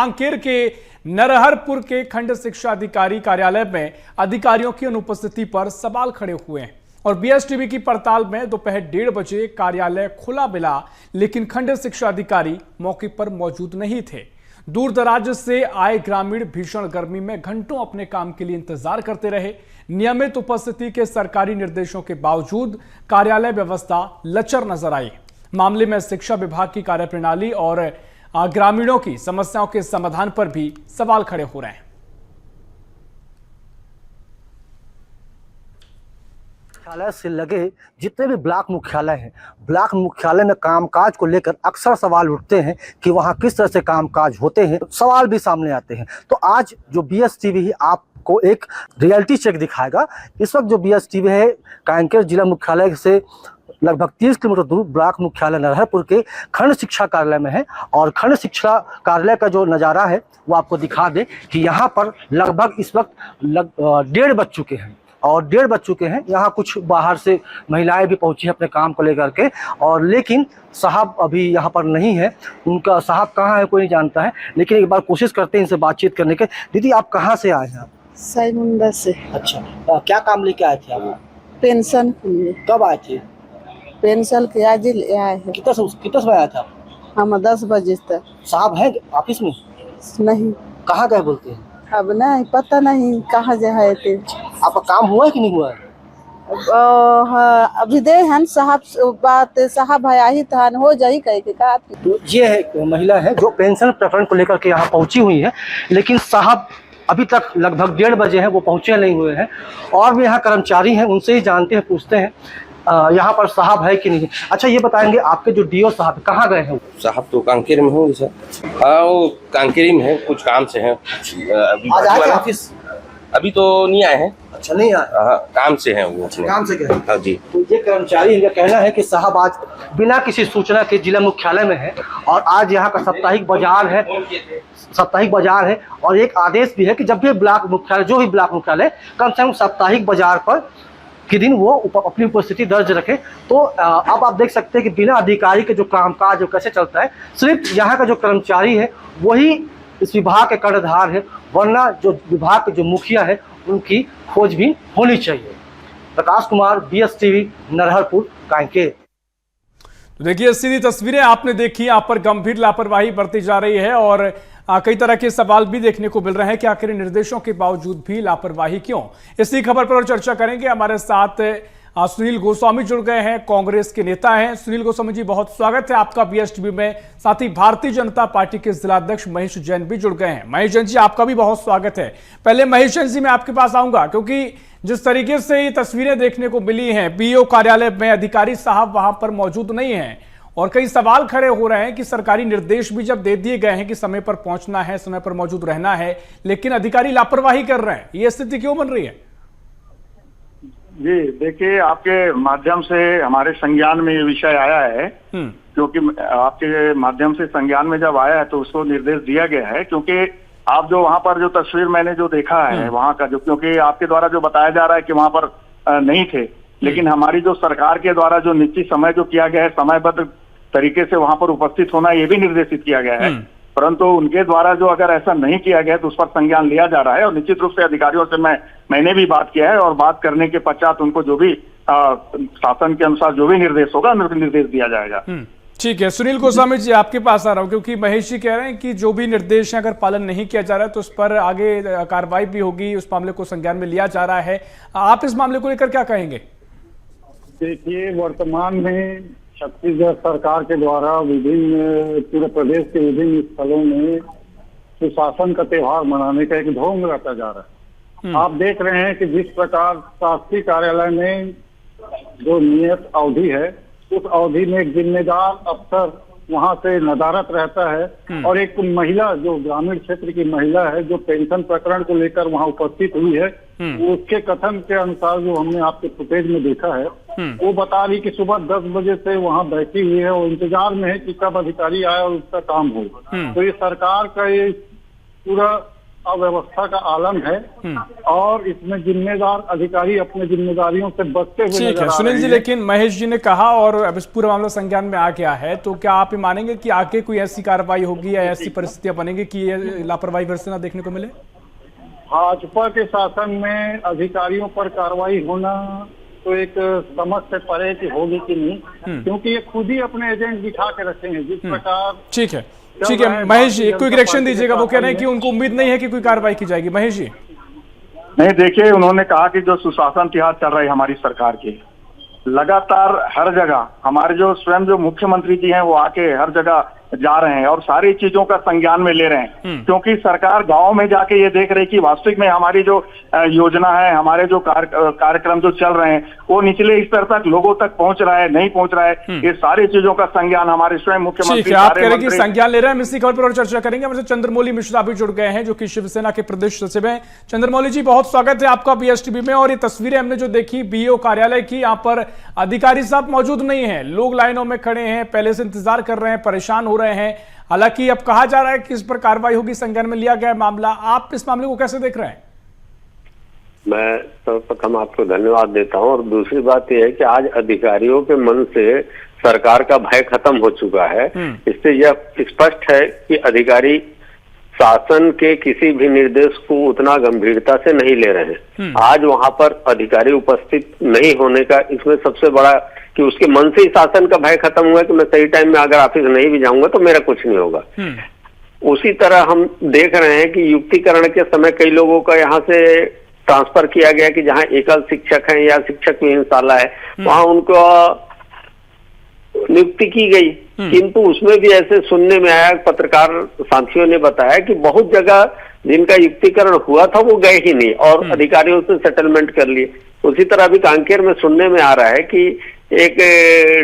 कांकेर के नरहरपुर के खंड शिक्षा अधिकारी कार्यालय में अधिकारियों की अनुपस्थिति पर सवाल खड़े हुए हैं और बीएसटीवी की पड़ताल में दोपहर 1:30 बजे कार्यालय खुला मिला, लेकिन खंड शिक्षा अधिकारी मौके पर मौजूद नहीं थे। दूर दराज से आए ग्रामीण भीषण गर्मी में घंटों अपने काम के लिए इंतजार करते रहे। नियमित उपस्थिति के सरकारी निर्देशों के बावजूद कार्यालय व्यवस्था लचर नजर आई। मामले में शिक्षा विभाग की कार्यप्रणाली और ग्रामीणों की समस्याओं के समाधान पर भी सवाल खड़े हो रहे हैं। मुख्यालय से लगे जितने भी ब्लॉक मुख्यालय हैं, ब्लॉक मुख्यालय में कामकाज को लेकर अक्सर सवाल उठते हैं कि वहां किस तरह से कामकाज होते हैं, सवाल भी सामने आते हैं। तो आज जो बीएसटीवी आपको एक रियलिटी चेक दिखाएगा। इस वक्त जो बीएसटीवी है कांकेर जिला मुख्यालय से लगभग 30 किलोमीटर दूर ब्लॉक मुख्यालय नरहरपुर के खंड शिक्षा कार्यालय में है और खंड शिक्षा कार्यालय का जो नज़ारा है वो आपको दिखा दे कि यहाँ पर लगभग इस वक्त 1:30 बज चुके हैं और 1:30 बज चुके हैं। यहाँ कुछ बाहर से महिलाएं भी पहुंची हैं अपने काम को लेकर के, और लेकिन साहब अभी यहाँ पर नहीं है। उनका साहब कहाँ है कोई नहीं जानता है, लेकिन एक बार कोशिश करते हैं इनसे बातचीत करने के। दीदी आप कहाँ से आए हैं? आप साईमुंडा से। अच्छा, क्या काम लेके आए थे आप? पेंशन के लिए। कब आए थे? पेंशन के आज ही आए हैं। कितना समय आया था आप? हम 10 बजे तक। साहब है ऑफिस में? नहीं। कहाँ गए बोलते हैं? अब नहीं पता, नहीं कहाँ जाए थे। आपका काम हुआ है कि नहीं हुआ है? अभी दे हन साहब बात, साहब है आई थान हो जाई कह के कहा। तो ये है महिला है जो पेंशन प्रकरण को लेकर के यहाँ पहुंची हुई है, लेकिन साहब अभी तक लगभग 1:30 बजे हैं, वो पहुंचे नहीं हुए हैं। और भी यहाँ कर्मचारी हैं, उनसे ही जानते हैं, पूछते हैं यहाँ पर साहब है कि नहीं। अच्छा ये बताएंगे आपके जो डीओ साहब कहाँ गए हैं? साहब तो कांकेर में होंगे सर। हाँ वो कांकेर में है, कुछ काम से हैं। आज आए ऑफिस? अभी तो नहीं आए हैं। अच्छा नहीं आए? हाँ काम से हैं वो। काम से गए? हाँ जी। तो ये कर्मचारी इनका कहना है कि साहब आज बिना किसी सूचना के जिला मुख्यालय में है और आज यहाँ का साप्ताहिक बाजार है और एक आदेश भी है कि जब भी ब्लॉक मुख्यालय जो भी ब्लॉक मुख्यालय कम से कम साप्ताहिक बाजार पर के दिन वो अपनी उपस्थिति दर्ज रखे। तो अब आप देख सकते हैं कि बिना अधिकारी के जो कामकाज जो कैसे चलता है, सिर्फ यहाँ का जो कर्मचारी है वही इस विभाग के कर्णधार है, वरना जो विभाग के जो मुखिया है उनकी खोजबीन होनी चाहिए। प्रकाश कुमार, बीएसटीवी, नरहरपुर, कांकेर। तो देखिए सीधी तस्वीरें आपने देखी, यहाँ पर गंभीर लापरवाही बरती जा रही है और कई तरह के सवाल भी देखने को मिल रहे हैं कि आखिर निर्देशों के बावजूद भी लापरवाही क्यों। इसी खबर पर और चर्चा करेंगे। हमारे साथ सुनील गोस्वामी जुड़ गए हैं, कांग्रेस के नेता हैं। सुनील गोस्वामी जी बहुत स्वागत है आपका बीएसटीवी में। साथ ही भारतीय जनता पार्टी के जिलाध्यक्ष महेश जैन भी जुड़ गए हैं। महेश जैन जी आपका भी बहुत स्वागत है। पहले महेश जैन जी मैं आपके पास आऊंगा, क्योंकि जिस तरीके से ये तस्वीरें देखने को मिली हैं, बीओ कार्यालय में अधिकारी साहब वहां पर मौजूद नहीं है और कई सवाल खड़े हो रहे हैं कि सरकारी निर्देश भी जब दे दिए गए हैं कि समय पर पहुंचना है, समय पर मौजूद रहना है, लेकिन अधिकारी लापरवाही कर रहे हैं। ये स्थिति क्यों बन रही है? जी देखिए, आपके माध्यम से हमारे संज्ञान में ये विषय आया है, क्योंकि आपके माध्यम से संज्ञान में जब आया है तो उसको निर्देश दिया गया है। क्योंकि आप जो वहां पर जो तस्वीर मैंने जो देखा है वहां का, जो क्योंकि आपके द्वारा जो बताया जा रहा है कि वहां पर नहीं थे, लेकिन हमारी जो सरकार के द्वारा जो निश्चित समय जो किया गया है, समयबद्ध तरीके से वहां पर उपस्थित होना, ये भी निर्देशित किया गया है। परंतु उनके द्वारा जो अगर ऐसा नहीं किया गया तो उस पर संज्ञान लिया जा रहा है और निश्चित रूप से अधिकारियों से मैंने भी बात किया है और बात करने के पश्चात उनको जो भी शासन के अनुसार जो भी निर्देश होगा निर्देश दिया जाएगा। ठीक है सुनील गोस्वामी जी आपके पास आ रहा हूं, क्योंकि महेश जी कह रहे हैं कि जो भी निर्देश है अगर पालन नहीं किया जा रहा है तो उस पर आगे कार्रवाई भी होगी, उस मामले को संज्ञान में लिया जा रहा है। आप इस मामले को लेकर क्या कहेंगे? देखिए, वर्तमान में छत्तीसगढ़ सरकार के द्वारा विभिन्न पूरे प्रदेश के विभिन्न स्थलों में सुशासन का त्योहार मनाने का एक ढोंग रहता जा रहा है। आप देख रहे हैं कि जिस प्रकार शासकीय कार्यालय में जो नियत अवधि है उस अवधि में एक जिम्मेदार अफसर वहां से नदारत रहता है और एक महिला जो ग्रामीण क्षेत्र की महिला है जो पेंशन प्रकरण को लेकर वहां उपस्थित हुई है, उसके कथन के अनुसार जो हमने आपके फुटेज में देखा है वो बता रही कि सुबह 10 बजे से वहां बैठी हुई है और इंतजार में है कि कब अधिकारी आए और उसका काम हो। तो ये सरकार का ये पूरा अव्यवस्था का आलम है और इसमें जिम्मेदार अधिकारी अपने जिम्मेदारियों से बचते हुए ठीक नजर है आ सुनील रहे जी, हैं। लेकिन महेश जी ने कहा और अब इस पूरा मामला संज्ञान में आ गया है, तो क्या आप ये मानेंगे कि आगे कोई ऐसी कार्रवाई होगी या ऐसी परिस्थितियां बनेगी कि ये लापरवाही बरसना देखने को मिले? भाजपा के शासन में अधिकारियों पर कार्रवाई होना तो एक समझ से परे की होगी कि नहीं, क्योंकि ये खुद ही अपने एजेंट बिठा के रखे हैं। जिस प्रकार ठीक है महेश जी, एक क्विक रिएक्शन दीजिएगा। वो कह रहे हैं कि उनको उम्मीद नहीं है कि कोई कार्रवाई की जाएगी। महेश जी। नहीं, देखिए, उन्होंने कहा कि जो सुशासन तिहार चल रहा है हमारी सरकार की, लगातार हर जगह हमारे जो स्वयं जो मुख्यमंत्री जी हैं वो आके हर जगह जा रहे हैं और सारी चीजों का संज्ञान में ले रहे हैं, क्योंकि सरकार गांव में जाके ये देख रही कि वास्तविक में हमारी जो योजना है, हमारे जो कार्यक्रम जो चल रहे हैं वो निचले स्तर तक लोगों तक पहुंच रहा है नहीं पहुंच रहा है, ये सारी चीजों का संज्ञान हमारे स्वयं मुख्यमंत्री। आप कह रहे हैं कि संज्ञान ले रहे हैं। हम इसी खबर पर और चर्चा करेंगे। हमारे चंद्रमौली मिश्रा भी जुड़ गए हैं जो कि शिवसेना के प्रदेश सचिव हैं। चंद्रमौली जी, बहुत स्वागत है आपका पीएसटीवी में। और ये तस्वीरें हमने जो देखी बीईओ कार्यालय की, यहाँ पर अधिकारी साहब मौजूद नहीं है, लोग लाइनों में खड़े हैं, पहले से इंतजार कर रहे हैं, परेशान हो रहे हैं। हालांकि अब कहा जा रहा है कि इस पर कार्रवाई होगी, संज्ञान में लिया गया मामला। आप इस मामले को कैसे देख रहे हैं? मैं सर्वप्रथम आपको धन्यवाद देता हूं और दूसरी बात यह है कि आज अधिकारियों के मन से सरकार का भय खत्म हो चुका है। इससे यह स्पष्ट है कि अधिकारी शासन के किसी भी निर्देश को उतना गंभीरता से नहीं ले रहे हैं। आज वहां पर अधिकारी उपस्थित नहीं होने का इसमें सबसे बड़ा कि उसके मन से ही शासन का भय खत्म हुआ कि मैं सही टाइम में अगर ऑफिस नहीं भी जाऊंगा तो मेरा कुछ नहीं होगा। उसी तरह हम देख रहे हैं कि युक्तिकरण के समय कई लोगों का यहाँ से ट्रांसफर किया गया कि जहाँ एकल शिक्षक है या शिक्षक विहीन शाला है वहां उनको नियुक्ति की गई, किंतु उसमें भी ऐसे सुनने में आया, पत्रकार साथियों ने बताया कि बहुत जगह जिनका युक्तिकरण हुआ था वो गए ही नहीं और अधिकारियों से सेटलमेंट कर लिए। उसी तरह अभी कांकेर में सुनने में आ रहा है कि एक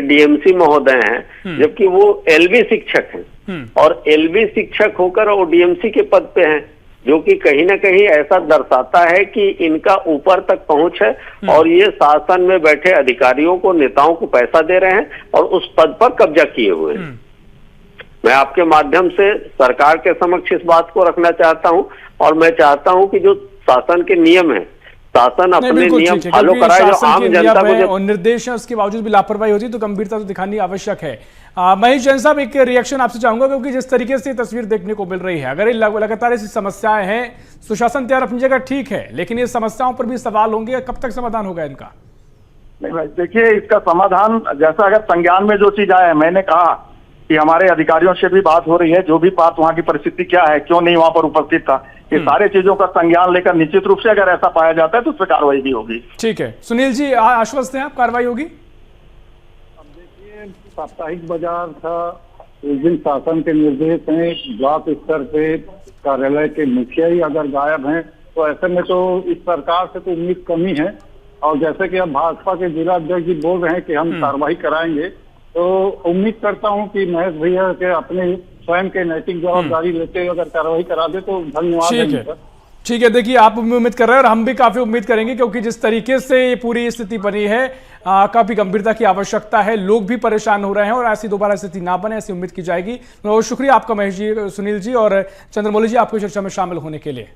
डीएमसी महोदय हैं जबकि वो एलबी शिक्षक हैं और एलबी शिक्षक होकर वो डीएमसी के पद पे हैं, जो कि कहीं ना कहीं ऐसा दर्शाता है कि इनका ऊपर तक पहुंच है और ये शासन में बैठे अधिकारियों को, नेताओं को पैसा दे रहे हैं और उस पद पर कब्जा किए हुए हैं। मैं आपके माध्यम से सरकार के समक्ष इस बात को रखना चाहता हूं और मैं चाहता हूं कि जो शासन के नियम है, शासन अपने नियम फॉलो कराए, जो आम जनता को और निर्देश है उसके बावजूद भी लापरवाही होती है तो गंभीरता तो दिखानी आवश्यक है। महेश जैन साहब, एक रिएक्शन आपसे चाहूंगा, क्योंकि जिस तरीके से तस्वीर देखने को मिल रही है, अगर लगातार ऐसी समस्याएं हैं, सुशासन तैयार अपनी जगह ठीक है, लेकिन ये समस्याओं पर भी सवाल होंगे, कब तक समाधान होगा इनका? नहीं भाई, देखिए, इसका समाधान जैसा अगर संज्ञान में जो चीज आया, मैंने कहा कि हमारे अधिकारियों से भी बात हो रही है, जो भी बात वहाँ की परिस्थिति क्या है, क्यों नहीं वहां पर उपस्थित था, ये सारे चीजों का संज्ञान लेकर निश्चित रूप से अगर ऐसा पाया जाता है तो उस पर कार्रवाई भी होगी। ठीक है सुनील जी, आश्वस्त हैं आप, कार्रवाई होगी? अब देखिए, साप्ताहिक बाजार था, उस दिन शासन के निर्देश हैं, ब्लॉक स्तर पे कार्यालय के मुखिया ही अगर गायब हैं तो ऐसे में तो इस सरकार से तो उम्मीद कमी है। और जैसे कि अब भाजपा के जिला अध्यक्ष जी बोल रहे हैं कि हम कार्रवाई कराएंगे, तो उम्मीद करता हूं कि महेश भैया के अपने स्वयं के नैतिक जवाबदारी लेते हुए अगर कार्रवाई करा दे तो धन्यवाद। ठीक है, देखिए, आप भी उम्मीद कर रहे हैं और हम भी काफी उम्मीद करेंगे, क्योंकि जिस तरीके से ये पूरी स्थिति बनी है काफी गंभीरता की आवश्यकता है, लोग भी परेशान हो रहे हैं और ऐसी दोबारा स्थिति ना बने, ऐसी उम्मीद की जाएगी। बहुत शुक्रिया आपका महेश जी, सुनील जी और चंद्रमौली जी, आपको चर्चा में शामिल होने के लिए।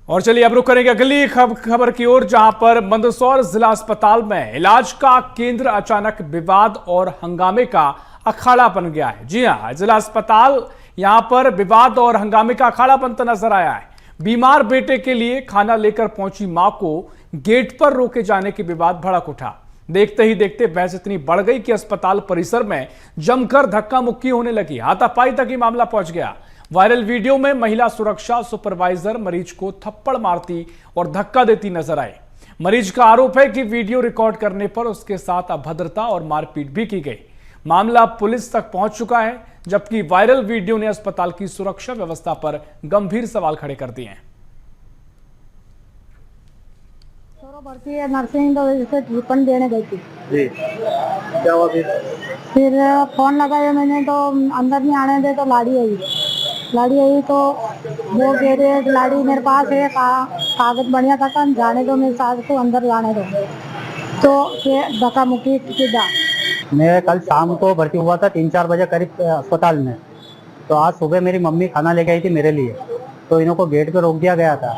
और चलिए अब रुक करेंगे अगली खबर की ओर, जहां पर मंदसौर जिला अस्पताल में इलाज का केंद्र अचानक विवाद और हंगामे का अखाड़ा बन गया है। जी हां, जिला अस्पताल यहां पर विवाद और हंगामे का अखाड़ा बनता नजर आया है। बीमार बेटे के लिए खाना लेकर पहुंची मां को गेट पर रोके जाने के विवाद भड़क उठा। देखते ही देखते बहस इतनी बढ़ गई कि अस्पताल परिसर में जमकर धक्का मुक्की होने लगी, हाथापाई तक ही मामला पहुंच गया। वायरल वीडियो में महिला सुरक्षा सुपरवाइजर मरीज को थप्पड़ मारती और धक्का देती नजर आई। मरीज का आरोप है कि वीडियो रिकॉर्ड करने पर उसके साथ अभद्रता और मारपीट भी की गई। मामला पुलिस तक पहुंच चुका है, जबकि वायरल वीडियो ने अस्पताल की सुरक्षा व्यवस्था पर गंभीर सवाल खड़े कर दिए हैं। भर्ती है नर्सिंग, तो जैसे रिफंड देने गई थी जी, क्या हुआ फिर फोन लगाया मैंने तो अंदर नहीं आने दे, तो लाड़ी आई तो वो कह रहे लाड़ी मेरे पास है, कागज बढ़िया था, जाने दो मेरे सास को अंदर लाने दो, तो धक्का मुक्की सीधा। मैं कल शाम को भर्ती हुआ था 3-4 बजे करीब अस्पताल में, तो आज सुबह मेरी मम्मी खाना लेके आई थी मेरे लिए, तो इन्हों को गेट पे रोक दिया गया था।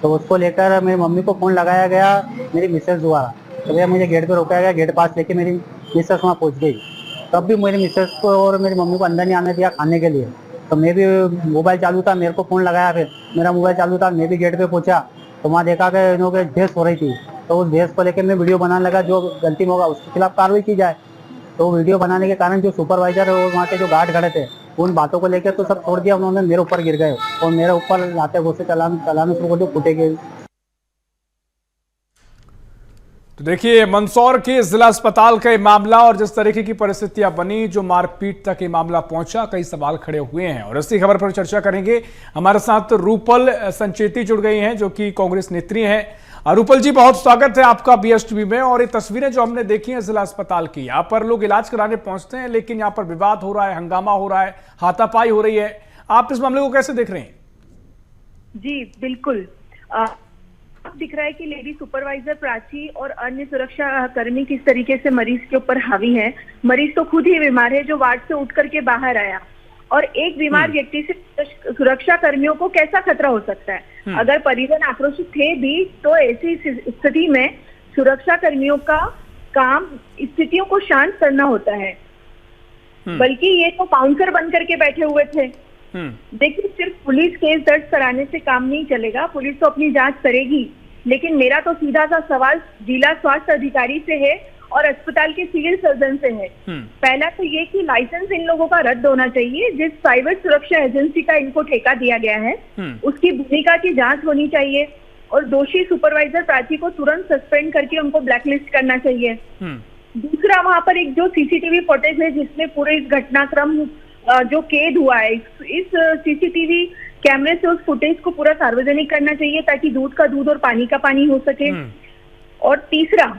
तो उसको लेकर मेरी मम्मी को फ़ोन लगाया गया मेरी मिसेस द्वारा, तो भैया मुझे गेट पे रोका गया। गेट पास लेके मेरी मिसेस वहाँ पहुँच गई। तब भी मेरी मिसेस को और मेरी मम्मी को अंदर नहीं आने दिया खाने के लिए। तो मैं भी मोबाइल चालू था, मेरे को फ़ोन लगाया, फिर मेरा मोबाइल चालू था, मैं भी गेट पे पहुंचा तो वहाँ देखा कि इन्हों के बहस हो रही थी। तो उस बहस को लेकर मैं वीडियो बनाने लगा, जो गलती में होगा उसके खिलाफ कार्रवाई की जाए। तो वीडियो बनाने के कारण जो सुपरवाइजर और वहाँ के जो गार्ड खड़े थे उन बातों को लेकर तो सब छोड़ दिया उन्होंने, मेरे ऊपर गिर गए और मेरे ऊपर लाते घोंसे चलाने शुरू कर दिए, फूटे गए। तो देखिए मंदसौर के जिला अस्पताल का ये मामला और जिस तरीके की परिस्थितियां बनी, जो मारपीट तक ये मामला पहुंचा, कई सवाल खड़े हुए हैं और इसी खबर पर चर्चा करेंगे। हमारे साथ रूपल संचेती जुड़ गई हैं जो कि कांग्रेस नेत्री हैं। रूपल जी, बहुत स्वागत है आपका BSTV में। और ये तस्वीरें जो हमने देखी हैं जिला अस्पताल की, यहाँ पर लोग इलाज कराने पहुंचते हैं लेकिन यहाँ पर विवाद हो रहा है, हंगामा हो रहा है, हाथापाई हो रही है। आप इस मामले को कैसे देख रहे हैं? जी बिल्कुल, दिख रहा है कि लेडी सुपरवाइजर प्राची और अन्य सुरक्षा कर्मी किस तरीके से मरीज के ऊपर हावी है। मरीज तो खुद ही बीमार है, जो वार्ड से उठ करके बाहर आया, और एक बीमार व्यक्ति से सुरक्षा कर्मियों को कैसा खतरा हो सकता है। अगर परिजन आक्रोशित थे भी तो ऐसी स्थिति में सुरक्षा कर्मियों का काम स्थितियों को शांत करना होता है, बल्कि ये तो बाउंसर बन करके बैठे हुए थे। देखिए, सिर्फ पुलिस केस दर्ज कराने से काम नहीं चलेगा, पुलिस तो अपनी जांच करेगी, लेकिन मेरा तो सीधा सा सवाल जिला स्वास्थ्य अधिकारी से है और अस्पताल के सिविल सर्जन से है। पहला तो ये कि लाइसेंस इन लोगों का रद्द होना चाहिए। जिस प्राइवेट सुरक्षा एजेंसी का इनको ठेका दिया गया है उसकी भूमिका की जांच होनी चाहिए और दोषी सुपरवाइजर प्राची को तुरंत सस्पेंड करके उनको ब्लैकलिस्ट करना चाहिए। दूसरा, वहां पर एक जो CCTV फुटेज है जिसमें पूरे इस घटनाक्रम जो कैद हुआ है, इस CCTV कैमरे से उस फुटेज को पूरा सार्वजनिक करना चाहिए ताकि दूध का दूध और पानी का पानी हो सके। और तीसरा,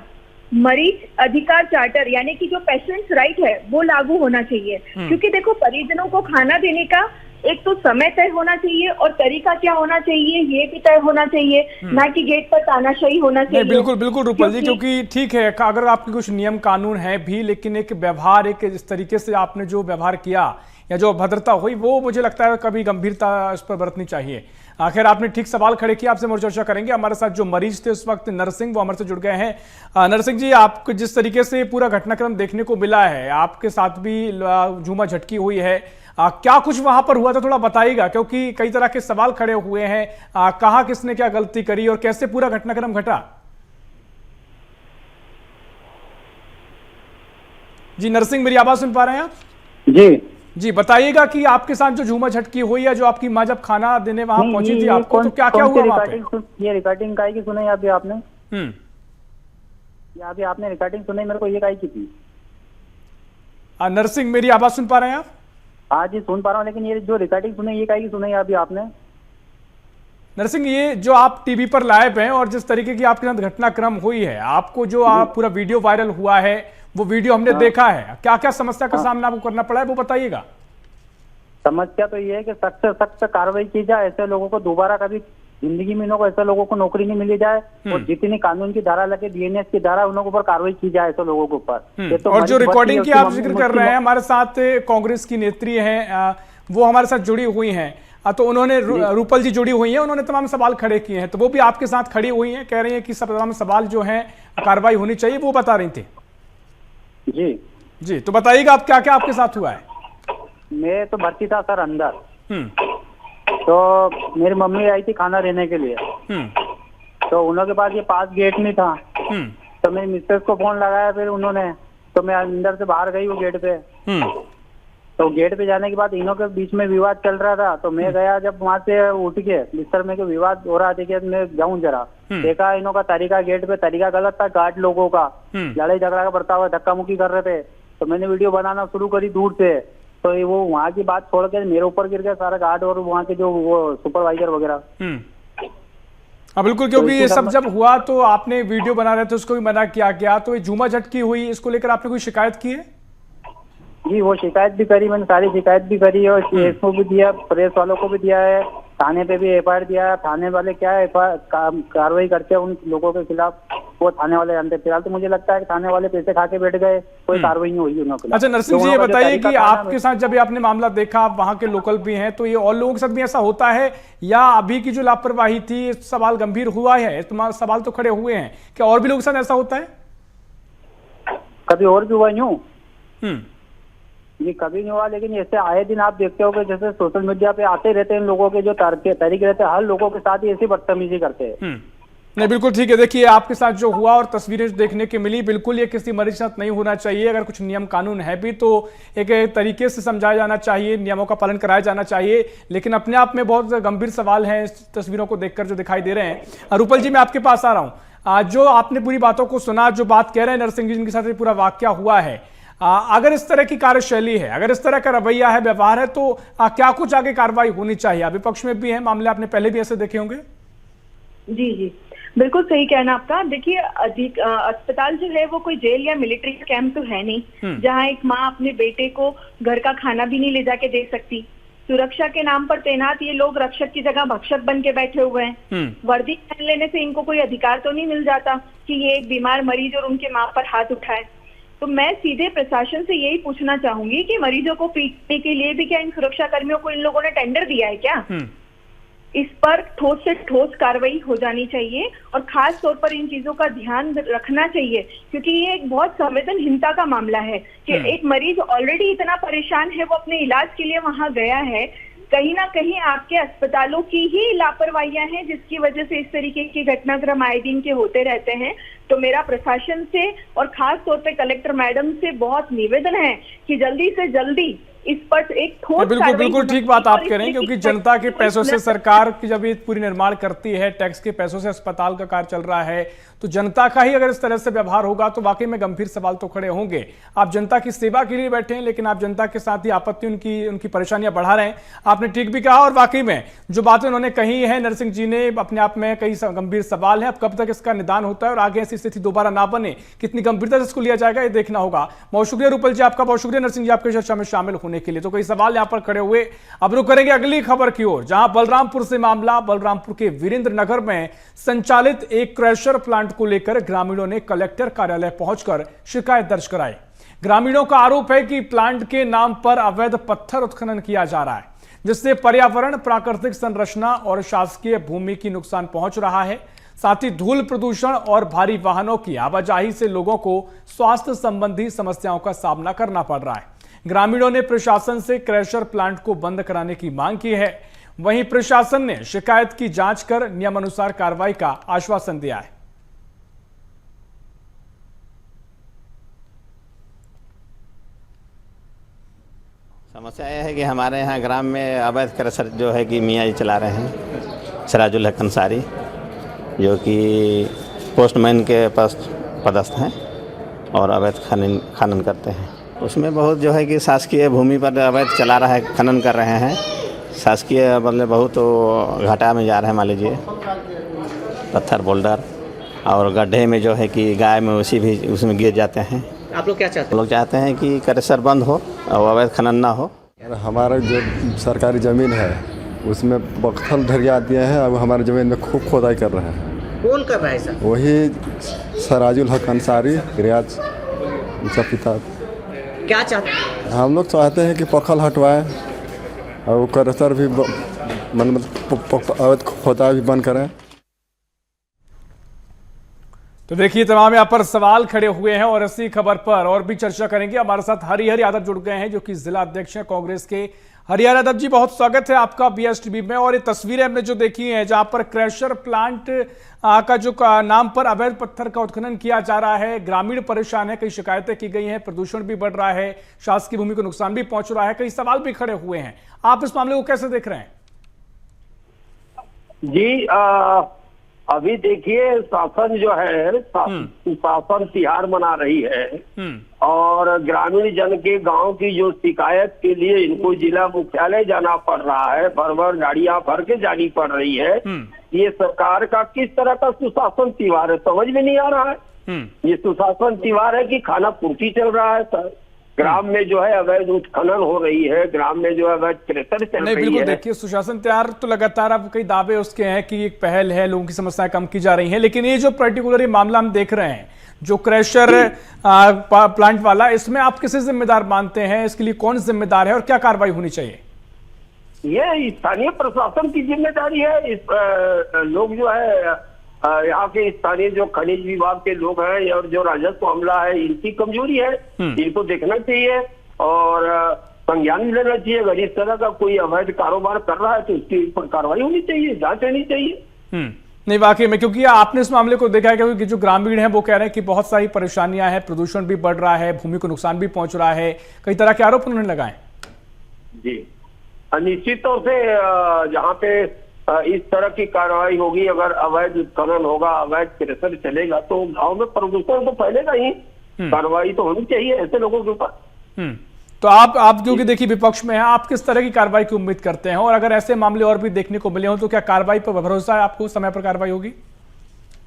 मरीज अधिकार चार्टर यानी कि जो पेशेंट्स राइट है वो लागू होना चाहिए, क्योंकि देखो परिजनों को खाना देने का एक तो समय तय होना चाहिए और तरीका क्या होना चाहिए ये भी तय होना चाहिए, ना कि गेट पर तानाशाही होना चाहिए। बिल्कुल बिल्कुल रूपल जी, क्योंकि ठीक है अगर आपके कुछ नियम कानून है भी, लेकिन एक व्यवहार, एक इस तरीके से आपने जो व्यवहार किया या जो अभद्रता हुई, वो मुझे लगता है कभी गंभीरता इस पर बरतनी चाहिए। आखिर आपने ठीक सवाल खड़े किया, आपसे और चर्चा करेंगे। हमारे साथ जो मरीज थे उस वक्त नरसिंह, वो हमारे से जुड़ गए हैं। नरसिंह जी, आपको जिस तरीके से पूरा घटनाक्रम देखने को मिला है, आपके साथ भी झूमा झटकी हुई है, क्या कुछ वहां पर हुआ था थोड़ा बताइएगा, क्योंकि कई तरह के सवाल खड़े हुए हैं। कहाँ किसने क्या गलती करी और कैसे पूरा घटनाक्रम घटा? जी नरसिंह, मेरी आवाज सुन पा रहे हैं आप? जी बताइएगा कि आपके साथ जो झूमा झटकी हुई है, जो आपकी माँ जब खाना देने वहां पहुंची थी आपको, तो क्या क्या हुआ वहां पे? ये रिकॉर्डिंग काहे की सुनाई अभी आपने? अभी आपने रिकॉर्डिंग सुनाई मेरे को, ये काहे की थी? नरसिंह, मेरी आवाज सुन पा रहे हैं आप? हाँ जी सुन पा रहा हूँ, लेकिन ये जो रिकॉर्डिंग सुनाई ये काहे की सुनाई अभी आपने? नरसिंह, ये जो आप टीवी पर लाइव हैं और जिस तरीके की आपके साथ घटनाक्रम हुई है, आपको जो आप पूरा वीडियो वायरल हुआ है वो वीडियो हमने देखा है, क्या क्या समस्या का सामना आपको करना पड़ा है वो बताइएगा। समस्या तो ये है कि सख्त से सख्त कार्रवाई की जाए, ऐसे लोगों को दोबारा कभी जिंदगी में ऐसे लोगों को नौकरी नहीं मिली जाए, और जितनी कानून की धारा लगे, BNS की धारा, उन लोगों पर कार्रवाई की जाए ऐसे लोगों के ऊपर। तो और जो रिकॉर्डिंग की आप जिक्र कर रहे हैं, हमारे साथ कांग्रेस की नेत्री हैं, वो हमारे साथ जुड़ी हुई हैं, तो उन्होंने रूपल जी जुड़ी हुई हैं, उन्होंने तमाम सवाल खड़े किए हैं, तो वो भी आपके साथ खड़ी हुई हैं, कह रही हैं कि तमाम सवाल जो है कार्रवाई होनी चाहिए, वो बता रही थी। जी तो बताइएगा आप क्या क्या आपके साथ हुआ है? मैं तो भर्ती था सर अंदर, तो मेरी मम्मी आई थी खाना देने के लिए, तो उन्होंने के पास ये पास गेट नहीं था, तो मेरी मिसेस को फोन लगाया, फिर उन्होंने, तो मैं अंदर से बाहर गई वो गेट पे, तो गेट पे जाने के बाद इन्हों के बीच में विवाद चल रहा था, तो मैं गया, जब वहां से उठ के बिस्तर में के विवाद हो रहा था, मैं जाऊं जरा, देखा इन्हों का तरीका गेट पे तरीका गलत था, गार्ड लोगों का लड़ाई झगड़ा का बरता हुआ, धक्का मुक्की कर रहे थे, तो मैंने वीडियो बनाना शुरू करी दूर से, तो वो वहाँ की बात छोड़ के मेरे ऊपर गिर गया सारा गार्ड और वहाँ के जो वो सुपरवाइजर वगैरह। बिल्कुल, क्योंकि ये सब जब हुआ तो आपने वीडियो बना रहे थे, उसको भी मना किया गया, तो ये झूमा झटकी हुई, इसको लेकर आपने कोई शिकायत की है? जी वो शिकायत भी करी, मैंने सारी शिकायत भी करी और केस को भी दिया, प्रेस वालों को भी दिया है, थाने पे भी FIR दिया है, थाने वाले क्या है कार्रवाई करते हैं उन लोगों के खिलाफ। वो थाने वाले जानते। फिलहाल तो मुझे लगता है कि थाने वाले पैसे खा के बैठ गए, कोई कार्रवाई नहीं हुई उन्होंने। अच्छा नरसिंह जी, ये बताइए कि आपके साथ जब आपने मामला देखा, आप वहां के लोकल भी हैं, तो ये और लोगों के साथ भी ऐसा होता है या अभी की जो लापरवाही थी, सवाल गंभीर हुआ है, तुम्हारे सवाल तो खड़े हुए हैं, क्या और भी लोगों के साथ ऐसा होता है? कभी और भी हुआ यूं ये कभी नहीं हुआ, लेकिन ऐसे आए दिन आप देखते हो कि जैसे सोशल मीडिया पे आते रहते हैं लोगों के जो तरीके रहते हैं, हर लोगों के साथ ही ऐसी बदतमीजी करते हैं। नहीं बिल्कुल ठीक है। देखिए आपके साथ जो हुआ और तस्वीरें देखने की मिली, बिल्कुल ये किसी मरीज के साथ नहीं होना चाहिए। अगर कुछ नियम कानून है भी तो एक तरीके से समझाया जाना चाहिए, नियमों का पालन कराया जाना चाहिए, लेकिन अपने आप में बहुत गंभीर सवाल हैं इस तस्वीरों को देखकर जो दिखाई दे रहे हैं। रूपल जी, मैं आपके पास आ रहा हूँ। जो आपने पूरी बातों को सुना, जो बात कह रहे हैं नरसिंह जी, जिनके साथ पूरा वाकया हुआ है, अगर इस तरह की कार्यशैली है, अगर इस तरह का रवैया है, व्यवहार है, तो क्या कुछ आगे कार्रवाई होनी चाहिए? विपक्ष में भी है मामले, आपने पहले भी ऐसे देखे होंगे। जी जी, बिल्कुल सही कहना आपका। देखिए अस्पताल जो है वो कोई जेल या मिलिट्री कैंप तो है नहीं, जहां एक माँ अपने बेटे को घर का खाना भी नहीं ले जाके दे सकती। सुरक्षा के नाम पर तैनात ये लोग रक्षक की जगह भक्षक बन के बैठे हुए हैं। वर्दी पहन लेने से इनको कोई अधिकार तो नहीं मिल जाता कि ये एक बीमार मरीज और उनके माँ पर हाथ उठाए। तो मैं सीधे प्रशासन से यही पूछना चाहूंगी कि मरीजों को पीटने के लिए भी क्या इन सुरक्षा कर्मियों को इन लोगों ने टेंडर दिया है क्या? इस पर ठोस से ठोस कार्रवाई हो जानी चाहिए और खास तौर पर इन चीजों का ध्यान रखना चाहिए, क्योंकि ये एक बहुत संवेदनहीनता का मामला है कि एक मरीज ऑलरेडी इतना परेशान है, वो अपने इलाज के लिए वहां गया है। कहीं ना कहीं आपके अस्पतालों की ही लापरवाहियां हैं जिसकी वजह से इस तरीके के घटनाक्रम आए दिन के होते रहते हैं। तो मेरा प्रशासन से और खास तौर पे कलेक्टर मैडम से बहुत निवेदन है कि जल्दी से जल्दी इस पर एक ठोस बिल्कुल ठीक बात आप कह रहे हैं, क्योंकि जनता के पैसों से सरकार की जब ये पूरी निर्माण करती है, टैक्स के पैसों से अस्पताल का कार्य चल रहा है, तो जनता का ही अगर इस तरह से व्यवहार होगा तो वाकई में गंभीर सवाल तो खड़े होंगे। आप जनता की सेवा के लिए बैठे हैं, लेकिन आप जनता के साथ ही आपत्ति, उनकी परेशानियां बढ़ा रहे हैं। आपने ठीक भी कहा, और वाकई में जो बातें उन्होंने कही है नरसिंह जी ने, अपने आप में कई गंभीर सवाल है। अब कब तक इसका निदान होता है और आगे ऐसी स्थिति दोबारा ना बने, कितनी गंभीरता से इसको लिया जाएगा, ये देखना होगा। बहुत शुक्रिया रूपल जी आपका, बहुत शुक्रिया नरसिंह जी आपके चर्चा में शामिल होने के लिए। तो कई सवाल यहां पर खड़े हुए। अब रुक करेंगे अगली खबर की ओर, जहां बलरामपुर से मामला। बलरामपुर के वीरेंद्र नगर में संचालित एक क्रशर प्लांट को लेकर ग्रामीणों ने कलेक्टर कार्यालय पहुंचकर शिकायत दर्ज कराई। ग्रामीणों का आरोप है कि प्लांट के नाम पर अवैध पत्थर उत्खनन किया जा रहा है, जिससे पर्यावरण, प्राकृतिक संरचना और शासकीय भूमि की नुकसान पहुंच रहा है। साथ ही धूल प्रदूषण और भारी वाहनों की आवाजाही से लोगों को स्वास्थ्य संबंधी समस्याओं का सामना करना पड़ रहा है। ग्रामीणों ने प्रशासन से क्रशर प्लांट को बंद कराने की मांग की है। वहीं प्रशासन ने शिकायत की जांच कर नियमानुसार कार्रवाई का आश्वासन दिया है। समस्या यह है कि हमारे यहाँ ग्राम में अवैध क्रशर जो है कि मियाँ जी चला रहे हैं, सिराजुल हक अंसारी, जो कि पोस्टमैन के पास पदस्थ हैं और अवैध खनन करते हैं। उसमें बहुत जो है कि शासकीय भूमि पर अवैध चला रहा है, खनन कर रहे हैं। शासकीय मतलब बहुत घाटा में जा रहे हैं, मान लीजिए पत्थर बोल्डर, और गड्ढे में जो है कि गाय में भी उसमें गिर जाते हैं। आप लोग क्या चाहते हैं? हम लोग चाहते हैं कि क्रशर बंद हो और अवैध खनन ना हो। हमारा जो सरकारी ज़मीन है उसमें पत्थर ढरिया दिए हैं, अब हमारे ज़मीन में खूब खोदाई कर रहे हैं। कौन कर रहा है सर? वही सिराजुल हक अंसारी, रियाज, उनका पिता। क्या चाहते हैं? हम लोग चाहते हैं कि पखल हटवाएं और वो क्रशर भी अवैध खोदाई भी बंद करें। तो देखिए तमाम यहाँ पर सवाल खड़े हुए हैं और इसी खबर पर और भी चर्चा करेंगे। हमारे साथ हरिहर यादव जुड़ गए हैं, जो कि जिला अध्यक्ष हैं कांग्रेस के। हरिहर यादव जी, बहुत स्वागत है आपका BSTV में। और ये तस्वीरें हमने जो देखी हैं, जहां पर क्रशर प्लांट का जो नाम पर अवैध पत्थर का उत्खनन किया जा रहा है, ग्रामीण परेशान है, कई शिकायतें की गई हैं, प्रदूषण भी बढ़ रहा है, शासकीय भूमि को नुकसान भी पहुंच रहा है, कई सवाल भी खड़े हुए हैं। आप इस मामले को कैसे देख रहे हैं? जी अभी देखिए, शासन जो है शासन तिहार मना रही है और ग्रामीण जन के गांव की जो शिकायत के लिए इनको जिला मुख्यालय जाना पड़ रहा है, भर गाड़ियां भर के जानी पड़ रही है। ये सरकार का किस तरह का सुशासन तिहार है, समझ में नहीं आ रहा है। ये सुशासन तिहार है कि खाना पूर्ति चल रहा है सर। ग्राम में जो है अवैध उत्खनन हो रही है, ग्राम में जो है अवैध क्रेशर चल नहीं रही बिल्कुल है। देखिए, सुशासन तैयार तो लगातार अब कई दावे उसके हैं कि एक पहल है, लोगों की समस्याएं कम की जा रही हैं, लेकिन ये जो पर्टिकुलर मामला हम देख रहे हैं, जो क्रैशर प्लांट वाला, इसमें आप किसे जिम्मेदार मानते हैं? इसके लिए कौन जिम्मेदार है और क्या कार्रवाई होनी चाहिए? ये स्थानीय प्रशासन की जिम्मेदारी है। इस लोग जो है यहाँ के स्थानीय जो खनिज विभाग के लोग हैं और जो राजस्व अमला है, इनकी कमजोरी है, इनको देखना चाहिए और संज्ञान लेना चाहिए। अगर इस तरह का कोई अवैध कारोबार कर रहा है तो उसकी ऊपर कार्रवाई होनी चाहिए, जांच होनी चाहिए। नहीं वाकई में, क्योंकि आपने इस मामले को देखा है, क्योंकि जो ग्रामीण हैं वो कह रहे हैं कि बहुत सारी परेशानियां हैं, प्रदूषण भी बढ़ रहा है, भूमि को नुकसान भी पहुंच रहा है, कई तरह के आरोप उन्होंने लगाए। जी निश्चित तौर से जहाँ पे इस तरह की कार्रवाई होगी, अगर अवैध उत्खनन होगा, अवैध क्रेशर चलेगा तो गांव में प्रदूषण तो फैलेगा ही। कार्रवाई तो होनी चाहिए ऐसे लोगों के ऊपर। तो आप क्योंकि देखिए विपक्ष में हैं, आप किस तरह की कार्रवाई की उम्मीद करते हैं? और अगर ऐसे मामले और भी देखने को मिले हो तो क्या कार्रवाई पर भरोसा है आपको, समय पर कार्रवाई होगी?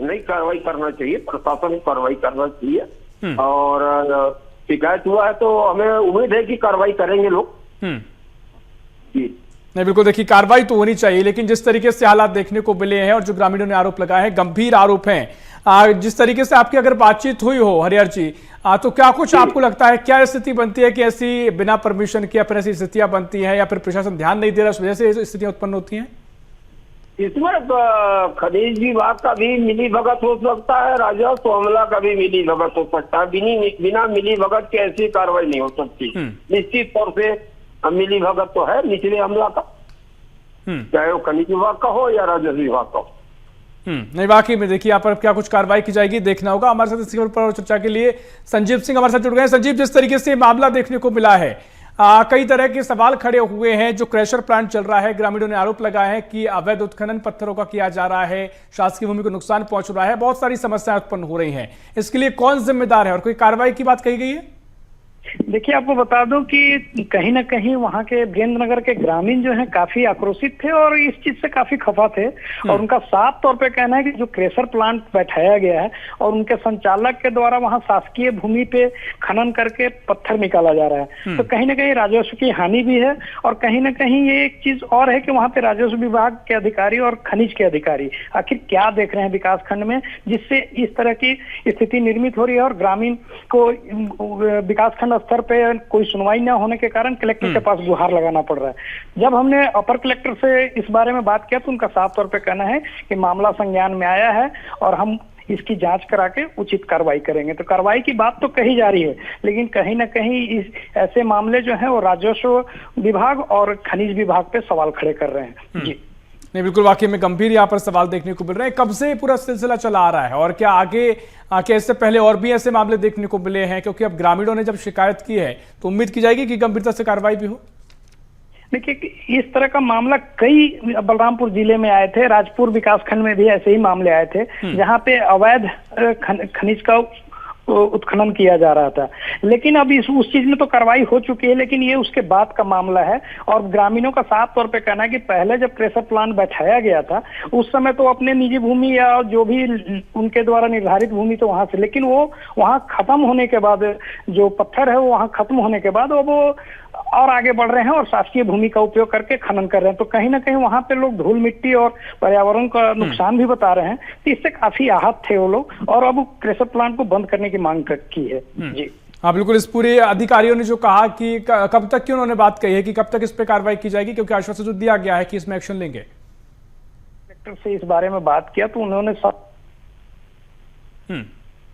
नहीं, कार्रवाई करना चाहिए, प्रशासन को कार्रवाई करना चाहिए और शिकायत हुआ है तो हमें उम्मीद है कि कार्रवाई करेंगे लोग। नहीं बिल्कुल देखिए, कार्रवाई तो होनी चाहिए, लेकिन जिस तरीके से हालात देखने को मिले हैं और जो ग्रामीणों ने आरोप लगाए हैं, गंभीर आरोप हैं, जिस तरीके से आपकी अगर बातचीत हुई हो हरिहर जी, तो क्या कुछ आपको लगता है, क्या स्थिति बनती है कि ऐसी बिना परमिशन के फिर ऐसी स्थितियां बनती हैं या फिर प्रशासन ध्यान नहीं दे रहा, उस वजह से स्थितियां उत्पन्न होती हैं? इसमें खनिज विभाग का भी मिली भगत हो सकता है, राजस्व अमला का भी मिली भगत हो सकता है। बिना मिली भगत के ऐसी कार्रवाई नहीं हो सकती। निश्चित तौर से मिली भगत तो है निचले अमला का, चाहे वो खनिज विभाग का हो या राजस्व विभाग का हो। नहीं वाकई में देखिए, यहाँ पर क्या कुछ कार्रवाई की जाएगी देखना होगा। हमारे साथ इस खबर पर चर्चा के लिए संजीव सिंह हमारे साथ जुड़ गए हैं। संजीव, जिस तरीके से मामला देखने को मिला है, कई तरह के सवाल खड़े हुए हैं। जो क्रैशर प्लांट चल रहा है, ग्रामीणों ने आरोप लगाए हैं कि अवैध उत्खनन पत्थरों का किया जा रहा है, शासकीय भूमि को नुकसान पहुंच रहा है, बहुत सारी समस्याएं उत्पन्न हो रही हैं। इसके लिए कौन जिम्मेदार है और कोई कार्रवाई की बात कही गई है? देखिए, आपको बता दूं कि कहीं ना कहीं वहाँ के वीरेंद्र नगर के ग्रामीण जो हैं काफी आक्रोशित थे और इस चीज से काफी खफा थे और उनका साफ तौर पे कहना है कि जो क्रेशर प्लांट बैठाया गया है और उनके संचालक के द्वारा वहाँ शासकीय भूमि पे खनन करके पत्थर निकाला जा रहा है, तो कहीं ना कहीं राजस्व की हानि भी है। और कहीं ना कहीं ये एक चीज और है कि वहाँ पे राजस्व विभाग के अधिकारी और खनिज के अधिकारी आखिर क्या देख रहे हैं विकास खंड में, जिससे इस तरह की स्थिति निर्मित हो रही है और ग्रामीण को विकास खंड स्तर पे कोई सुनवाई न होने के कारण कलेक्टर के पास गुहार लगाना पड़ रहा है। जब हमने अपर कलेक्टर से इस बारे में बात किया तो उनका साफ तौर पे कहना है कि मामला संज्ञान में आया है और हम इसकी जांच करा के उचित कार्रवाई करेंगे। तो कार्रवाई की बात तो कही जा रही है, लेकिन कहीं ना कहीं इस ऐसे मामले जो है वो राजस्व विभाग और खनिज विभाग पे सवाल खड़े कर रहे हैं। जी नहीं बिल्कुल, वाकई में गंभीर यहाँ पर सवाल देखने को मिल रहे हैं। कब से पूरा सिलसिला चला आ रहा है और क्या आगे इससे पहले और भी ऐसे मामले देखने को मिले हैं? क्योंकि अब ग्रामीणों ने जब शिकायत की है तो उम्मीद की जाएगी कि गंभीरता से कार्रवाई भी हो। देखिए, इस तरह का मामला कई बलरामपुर जिले में आए थे, राजपुर विकास खंड में भी ऐसे ही मामले आए थे जहाँ पे अवैध खनिज का उत्खनन किया जा रहा था। लेकिन अब उस चीज में तो कार्रवाई हो चुकी है, लेकिन ये उसके बाद का मामला है और ग्रामीणों का साफ तौर पे कहना है कि पहले जब क्रेशर प्लांट बैठाया गया था उस समय तो अपने निजी भूमि या जो भी उनके द्वारा निर्धारित भूमि तो वहां से, लेकिन वो वहां खत्म होने के बाद जो पत्थर है वो वहां खत्म होने के बाद वो और आगे बढ़ रहे हैं और शासकीय भूमि का उपयोग करके खनन कर रहे हैं। तो कहीं ना कहीं वहां पे लोग धूल मिट्टी और पर्यावरण का नुकसान भी बता रहे हैं, तो इससे काफी आहत थे वो लोग और अब क्रेशर प्लांट को बंद करने की मांग की है। जी हाँ बिल्कुल, इस पूरे अधिकारियों ने जो कहा कि कब तक की उन्होंने बात कही है कि कब तक इस पे कार्रवाई की जाएगी, क्योंकि आश्वासन जो दिया गया है कि इसमें एक्शन लेंगे। कलेक्टर से इस बारे में बात किया तो उन्होंने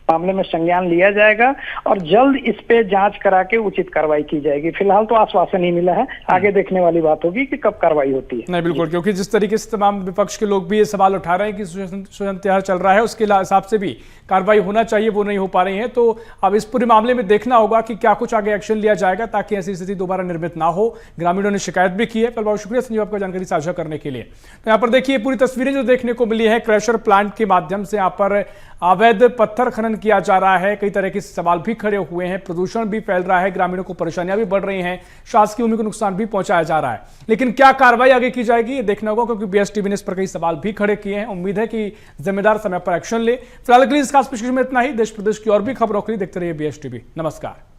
मामले में संज्ञान लिया जाएगा और जल्द इस पे जांच करा के उचित कार्रवाई की जाएगी। फिलहाल तो आश्वासन ही मिला है, आगे देखने वाली बात होगी कि कब कार्रवाई होती है। नहीं बिल्कुल, क्योंकि जिस तरीके से तमाम विपक्ष के लोग भी ये सवाल उठा रहे हैं कि सुशासन त्योहार चल रहा है, उसके हिसाब से भी कार्रवाई होना चाहिए, वो नहीं हो पा रही है। तो अब इस पूरे मामले में देखना होगा कि क्या कुछ आगे एक्शन लिया जाएगा ताकि ऐसी स्थिति दोबारा निर्मित ना हो। ग्रामीणों ने शिकायत भी की है। बहुत बहुत शुक्रिया संजीव आपका जानकारी साझा करने के लिए। तो यहाँ पर देखिए पूरी तस्वीरें जो देखने को मिली है, क्रशर प्लांट के माध्यम से यहाँ पर अवैध पत्थर खनन किया जा रहा है। कई तरह के सवाल भी खड़े हुए हैं, प्रदूषण भी फैल रहा है, ग्रामीणों को परेशानियां भी बढ़ रही हैं, शासकीय भूमि को नुकसान भी पहुंचाया जा रहा है। लेकिन क्या कार्रवाई आगे की जाएगी ये देखना होगा, क्योंकि बीएसटीवी ने इस पर कई सवाल भी खड़े किए हैं। उम्मीद है कि जिम्मेदार समय पर एक्शन ले। फिलहाल के लिए इस खास पेशकश में इतना ही। देश प्रदेश की और भी खबरों के लिए देखते रहिए बीएसटीवी। नमस्कार।